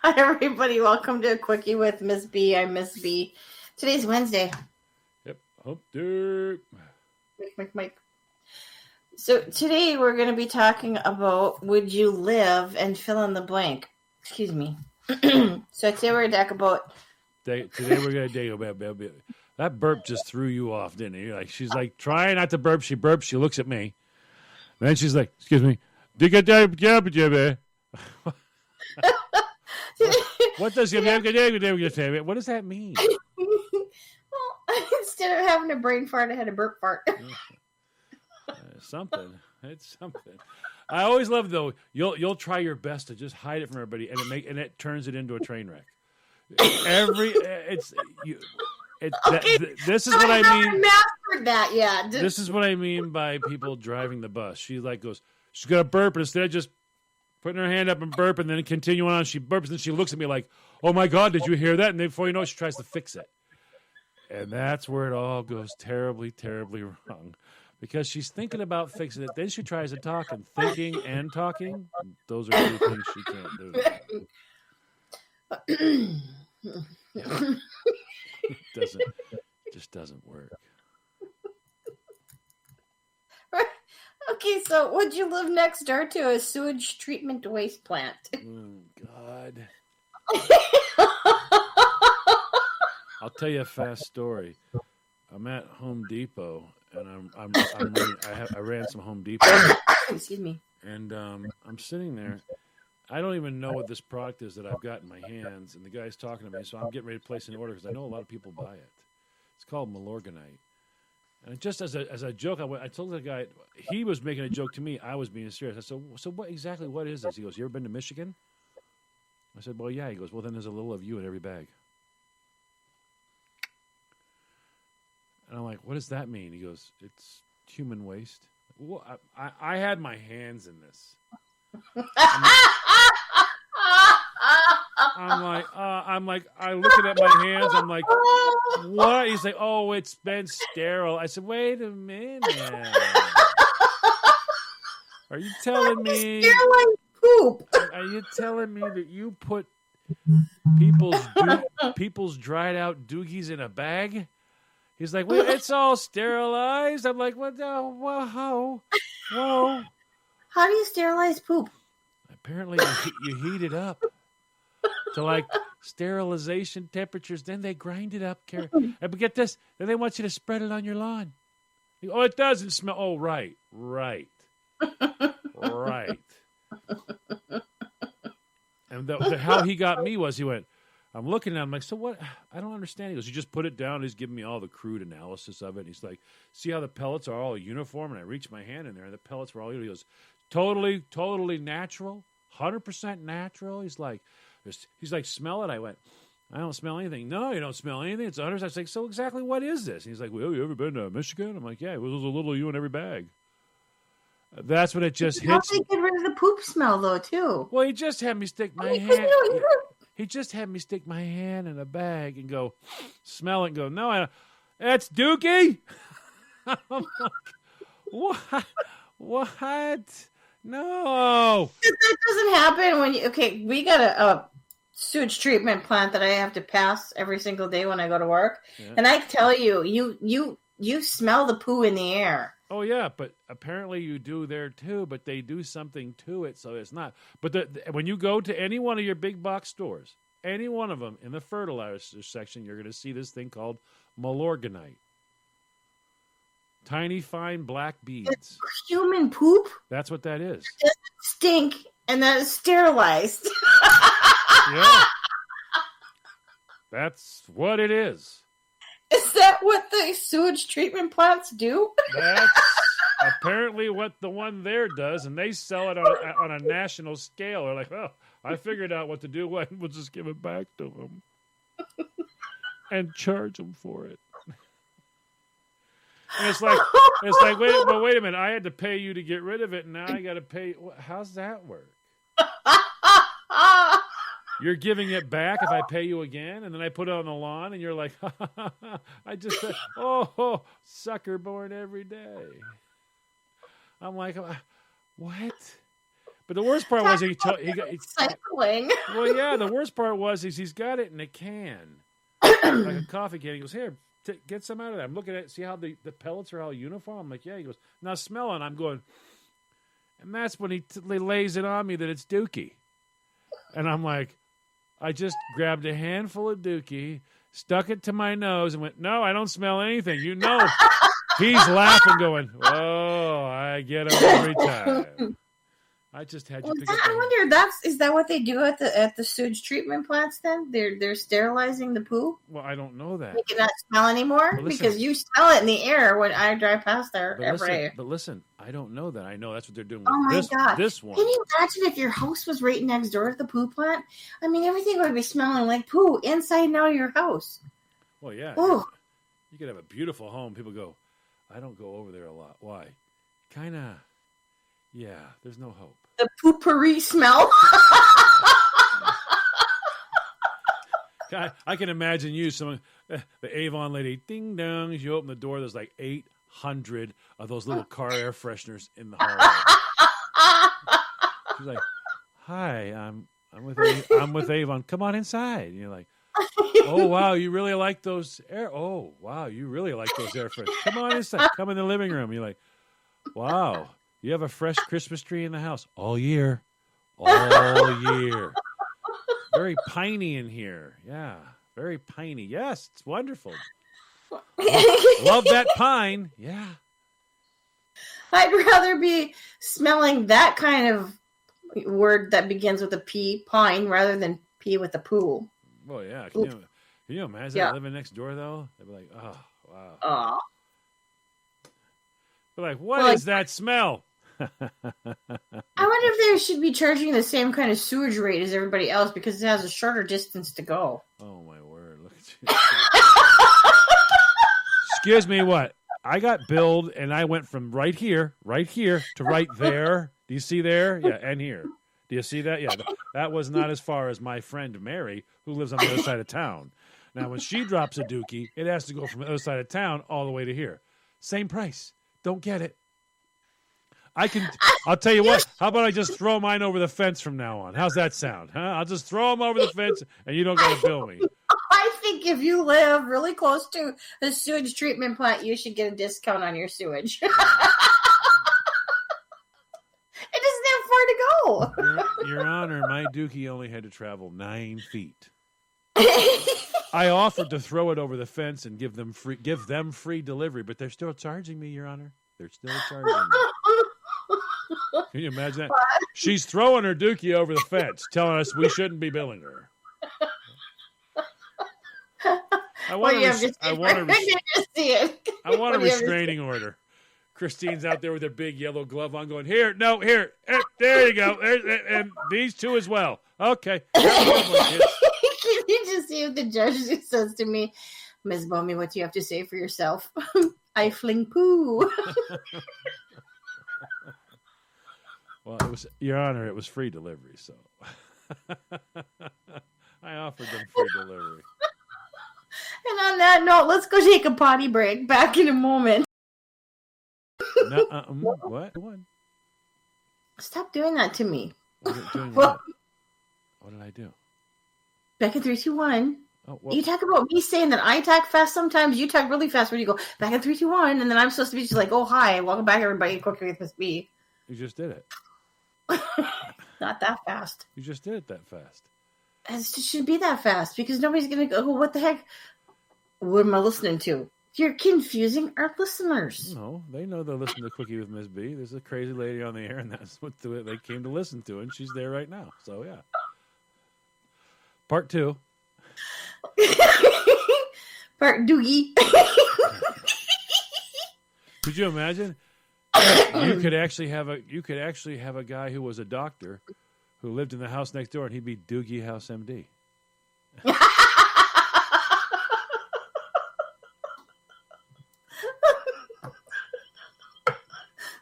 Hi, everybody. Welcome to a Quickie with Miss B. I'm Miss B. Today's Wednesday. Yep. Hump day. Mike. So today we're going to be talking about would you live and fill in the blank. Excuse me. So today we're going to talk about... Today we're going to about that burp just threw you off, didn't it? Like she's like trying not to burp. She burps. She looks at me. And then she's like, "Excuse me." What does what does that mean? Well, instead of having a brain fart, I had a burp fart. Something. It's something. I always love though. You'll try your best to just hide it from everybody, and it turns it into a train wreck. This is what I mean. Mastered that yet. This is what I mean by people driving the bus. She goes. She's gonna burp, and instead of just putting her hand up and burp, and then continuing on, she burps, and then she looks at me like, "Oh my God, did you hear that?" And then before you know it, she tries to fix it, and that's where it all goes terribly, terribly wrong. Because she's thinking about fixing it, then she tries to talk, and thinking and talking, those are two things she can't do. It just doesn't work. Okay, so would you live next door to a sewage treatment waste plant? Oh, God. I'll tell you a fast story. I'm at Home Depot, and I ran some Home Depot. Excuse me. And I'm sitting there. I don't even know what this product is that I've got in my hands, and the guy's talking to me, so I'm getting ready to place an order because I know a lot of people buy it. It's called Malorganite. And just as a joke, I told the guy, he was making a joke to me. I was being serious. I said, so what is this? He goes, "You ever been to Michigan?" I said, "Well, yeah." He goes, "Well, then there's a little of you in every bag." And I'm like, "What does that mean?" He goes, "It's human waste." Well, I had my hands in this. I'm like, I looking at my hands. I'm like, "What?" He's like, "Oh, it's been sterile." I said, "Wait a minute. Are you telling me? Sterilized poop. Are you telling me that you put people's dried out doogies in a bag?" He's like, "Well, it's all sterilized." I'm like, "What? Whoa. How do you sterilize poop? Apparently, you heat it up to like sterilization temperatures. Then they grind it up. But get this. Then they want you to spread it on your lawn. Oh, it doesn't smell. Oh, right. And how he got me was he went, I'm looking at him like, "So what?" I don't understand. He goes, "You just put it down." He's giving me all the crude analysis of it. And he's like, "See how the pellets are all uniform?" And I reached my hand in there, and the pellets were all uniform. He goes, totally natural, 100% natural. He's like, "Smell it." I went, "I don't smell anything." "No, you don't smell anything. It's 100%. I was like, "So exactly what is this?" And he's like, "Well, you ever been to Michigan?" I'm like, "Yeah, it was a little of you in every bag." That's when it just hits. How do they get rid of the poop smell, though, too? Well, he just had me stick my hand. He just had me stick my hand in a bag and go, smell it and go, "No, that's Dookie." I'm like, what? No. That doesn't happen when we got a sewage treatment plant that I have to pass every single day when I go to work. Yeah. And I tell you, you smell the poo in the air. Oh, yeah, but apparently you do there, too, but they do something to it, so it's not. But when you go to any one of your big box stores, any one of them, in the fertilizer section, you're going to see this thing called Malorganite. Tiny, fine black beads. It's human poop? That's what that is. It doesn't stink, and that is sterilized. Yeah. That's what it is. Is that what the sewage treatment plants do? That's apparently what the one there does, and they sell it on a national scale. They're like, "Oh, I figured out what to do. We'll just give it back to them and charge them for it." And it's like, wait a minute. I had to pay you to get rid of it, and now I got to pay. How's that work? You're giving it back if I pay you again, and then I put it on the lawn, and you're like, I just said, "Oh, sucker born every day." I'm like, what? But the worst part was he got cycling. well, yeah. The worst part was he's got it in a can, like a coffee can. He goes, "Here, get some out of that." I'm looking at it, see how the pellets are all uniform. I'm like, "Yeah." He goes, "Now smell it." I'm going, and that's when he lays it on me that it's Dookie, and I'm like, I just grabbed a handful of Dookie, stuck it to my nose, and went, "No, I don't smell anything." You know, he's laughing, going, "Oh, I get him every time." I just had you pick up. I wonder, is that what they do at the sewage treatment plants? Then they're sterilizing the poo. Well, I don't know that. Make it not smell anymore because you smell it in the air when I drive past there every day. But listen, I don't know that. I know that's what they're doing with this one. Can you imagine if your house was right next door to the poo plant? I mean, everything would be smelling like poo inside and out of your house. Well, yeah. Ooh. You could have a beautiful home. People go, I don't go over there a lot. Why? Kind of. Yeah, there's no hope. The poopery smell. I can imagine you, the Avon lady, ding dong, as you open the door, there's like 800 of those little car air fresheners in the hallway. She's like, "Hi, I'm with Avon. Come on inside." And you're like, "Oh wow, you really like those air? Oh wow, you really like those air fresheners. Come on inside. Come in the living room." You're like, "Wow. You have a fresh Christmas tree in the house all year. All year. Very piney in here. Yeah, very piney. Yes, it's wonderful. Love that pine. Yeah." I'd rather be smelling that kind of word that begins with a P, pine, rather than P with a poo. Well, yeah. Can you imagine living next door, though? They'd be like, "Oh, wow." Oh. They're like, "What is that smell?" I wonder if they should be charging the same kind of sewage rate as everybody else because it has a shorter distance to go. Oh, my word. Look at you. Excuse me, what? I got billed, and I went from right here to right there. Do you see there? Yeah, and here. Do you see that? Yeah, that was not as far as my friend Mary, who lives on the other side of town. Now, when she drops a dookie, it has to go from the other side of town all the way to here. Same price. Don't get it. I'll tell you what, how about I just throw mine over the fence from now on? How's that sound? Huh? I'll just throw them over the fence and you don't got to bill me. I think if you live really close to a sewage treatment plant, you should get a discount on your sewage. It doesn't have far to go. Your Honor, my dookie only had to travel 9 feet. I offered to throw it over the fence and give them free delivery, but they're still charging me, Your Honor. They're still charging me. Can you imagine that? What? She's throwing her dookie over the fence, telling us we shouldn't be billing her. I want a restraining order. Christine's out there with her big yellow glove on going, here, there you go. And these two as well. Okay. Can you just see what the judge says to me? Ms. Bowman, what do you have to say for yourself? I fling poo. Well, it was, Your Honor, it was free delivery, so I offered them free delivery. And on that note, let's go take a potty break. Back in a moment. What? Stop doing that to me. What did I do? Back in 3, 2, 1. Oh, well, you talk about me saying that I talk fast sometimes. You talk really fast when you go back in 3, 2, 1, and then I'm supposed to be just like, "Oh, hi, welcome back, everybody. Cooking with Miss B." You just did it. Not that fast. You just did it that fast. It shouldn't be that fast because nobody's going to go, "Oh, what the heck? What am I listening to?" You're confusing our listeners. No, they know they're listening to Quickie with Miss B. There's a crazy lady on the air, and that's what they came to listen to, and she's there right now. So, yeah. Part 2. Part doogie. Could you imagine? You could actually have a guy who was a doctor who lived in the house next door, and he'd be Doogie House MD.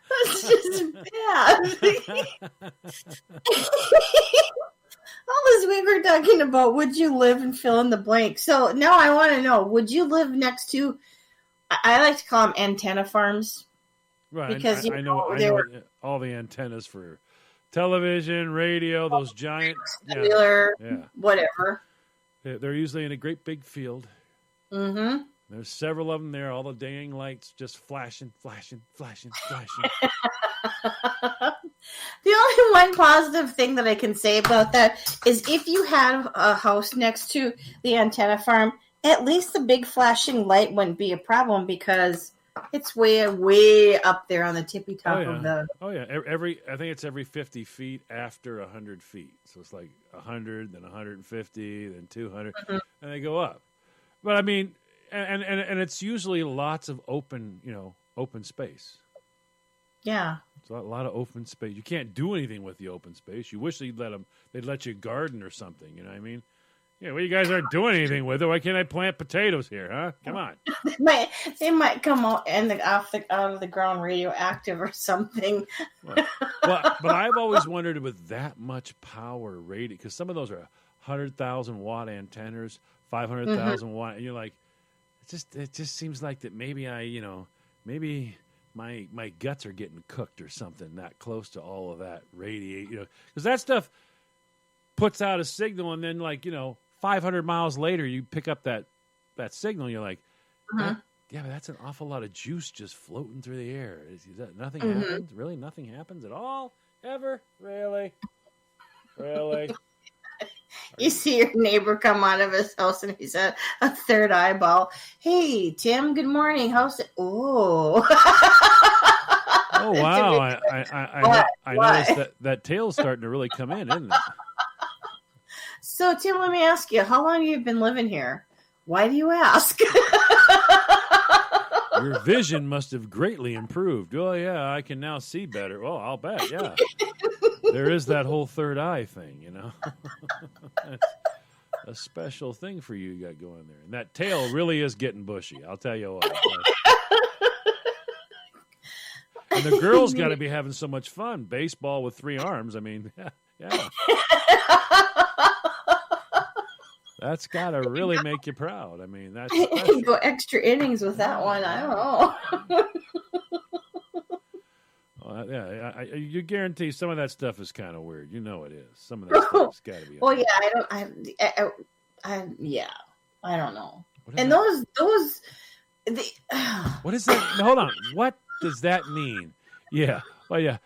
That's just bad. All this we were talking about, would you live and fill in the blank? So now I want to know, would you live next to, I like to call them antenna farms. Right, because I know all the antennas for television, radio, those giant cellular, whatever. They're usually in a great big field. Mm-hmm. There's several of them there. All the dang lights just flashing, flashing, flashing, flashing. The only one positive thing that I can say about that is if you have a house next to the antenna farm, at least the big flashing light wouldn't be a problem because it's way up there on the tippy top of the... Oh, yeah. I think it's every 50 feet after 100 feet. So it's like 100, then 150, then 200, and they go up. But, I mean, and it's usually lots of open space. Yeah. It's a lot of open space. You can't do anything with the open space. You wish they'd let you garden or something. You know what I mean? Yeah, well, you guys aren't doing anything with it. Why can't I plant potatoes here, huh? Come on. They might come out out of the ground radioactive or something. But I've always wondered with that much power rated, because some of those are 100,000 watt antennas, 500,000 watt, and you're like, it just seems like that maybe maybe my guts are getting cooked or something that close to all of that radiate, because that stuff puts out a signal, and then 500 miles later you pick up that signal, and you're like, yeah, but that's an awful lot of juice just floating through the air. Is that nothing happens? Really, nothing happens at all? Ever? Really? You see your neighbor come out of his house and he's a third eyeball. Hey, Tim, good morning. How's it? Oh. Oh, wow. I noticed that tail's starting to really come in, isn't it? So, Tim, let me ask you, how long have you been living here? Why do you ask? Your vision must have greatly improved. Oh, yeah, I can now see better. Oh, I'll bet, yeah. There is that whole third eye thing, That's a special thing for you got going there. And that tail really is getting bushy, I'll tell you what. And the girls got to be having so much fun. Baseball with 3 arms. I mean, yeah. That's got to really make you proud. I mean, that's special. Go extra innings with that one. I don't know. Yeah, you guarantee some of that stuff is kind of weird. You know it is. Some of that stuff's got to be. Well, yeah, I don't know. And those. What is that? Hold on. What does that mean? Yeah. Well, yeah.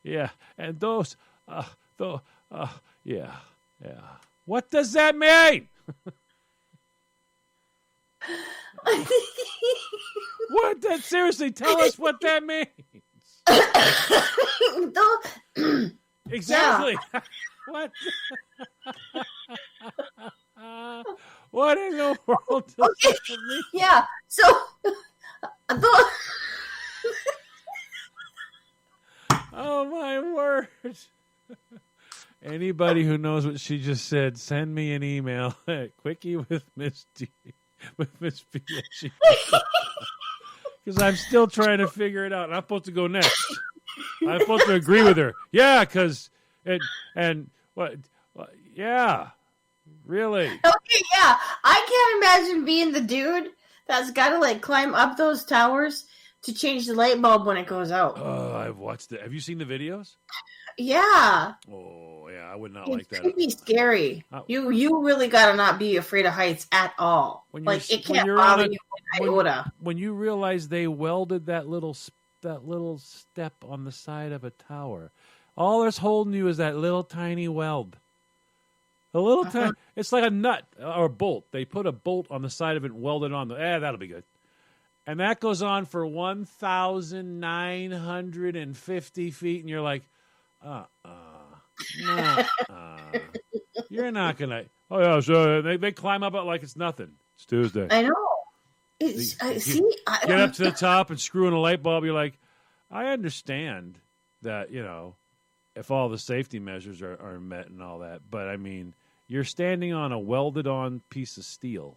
Yeah. And those. Yeah. What does that mean? What? That seriously? Tell us what that means. Exactly. Yeah. What? What in the world does that mean? Yeah. So, oh my word. Anybody who knows what she just said, send me an email at Quickie with Miss D. With Miss B. Because I'm still trying to figure it out. And I'm supposed to go next. I'm supposed to agree with her. Yeah, because yeah, really. Okay, yeah. I can't imagine being the dude that's got to climb up those towers to change the light bulb when it goes out. Oh, I've watched it. Have you seen the videos? Yeah. Oh, yeah. I would not like that. It could be scary. You really got to not be afraid of heights at all. It can't bother you an iota. When you realize they welded that little step on the side of a tower, all that's holding you is that little tiny weld. A little tiny. It's like a nut or a bolt. They put a bolt on the side of it and weld it on. That'll be good. And that goes on for 1,950 feet, and you're like, you're not gonna. Oh yeah, so they climb up it like it's nothing. It's Tuesday. I know. Get up to the top and screw in a light bulb. You're like, I understand that if all the safety measures are met and all that, but I mean, you're standing on a welded-on piece of steel.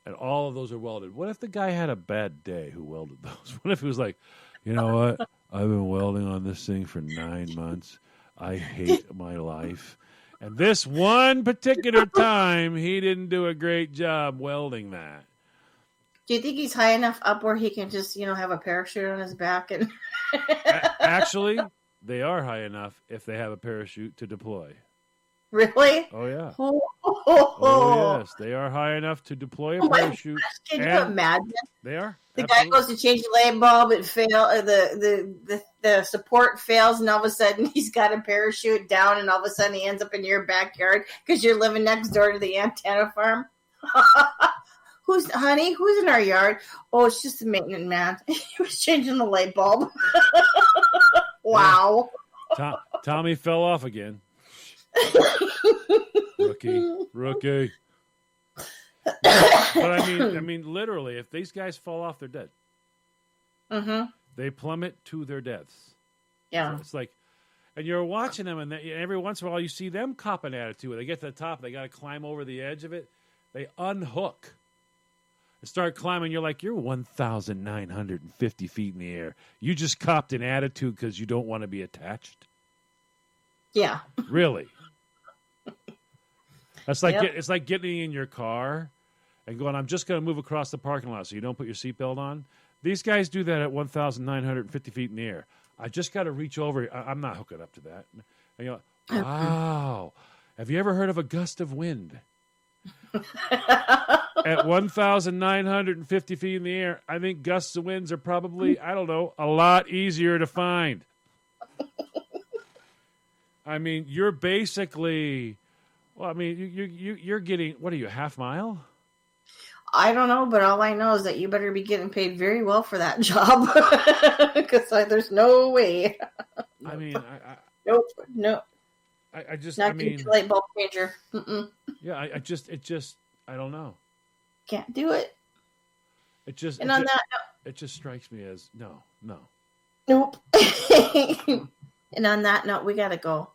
And all of those are welded. What if the guy had a bad day who welded those? What if he was like, you know what? I've been welding on this thing for 9 months. I hate my life. And this one particular time, he didn't do a great job welding that. Do you think he's high enough up where he can just, have a parachute on his back and Actually, they are high enough if they have a parachute to deploy. Really? Oh, yeah. Oh, Oh, yes. They are high enough to deploy a parachute. Can you imagine? They are. The Absolutely. guy goes to change the light bulb, it fail. The support fails, and all of a sudden he's got a parachute down, and all of a sudden he ends up in your backyard because you're living next door to the antenna farm. Who's in our yard? Oh, it's just the maintenance man. He was changing the light bulb. Wow. Tommy fell off again. Rookie. But I mean, literally, if these guys fall off, they're dead. Mm-hmm. They plummet to their deaths. Yeah. So it's like, and you're watching them, and every once in a while you see them cop an attitude. When they get to the top, they got to climb over the edge of it. They unhook and start climbing. You're like, you're 1,950 feet in the air. You just copped an attitude because you don't want to be attached. Yeah. Really? It's like Yep. it's like getting in your car and going, I'm just going to move across the parking lot so you don't put your seatbelt on. These guys do that at 1,950 feet in the air. I just got to reach over. I'm not hooking up to that. And you're like, wow. Have you ever heard of a gust of wind? At 1,950 feet in the air, I think gusts of winds are probably, I don't know, a lot easier to find. I mean, you're basically... Well, I mean, you're getting, what are you, half mile? I don't know, but all I know is that you better be getting paid very well for that job because there's no way. I mean, Nope. I just, Not I mean, light bulb changer. yeah, I don't know. Can't do it. It just, And on that it just strikes me as no. nope. And on that note, we gotta go.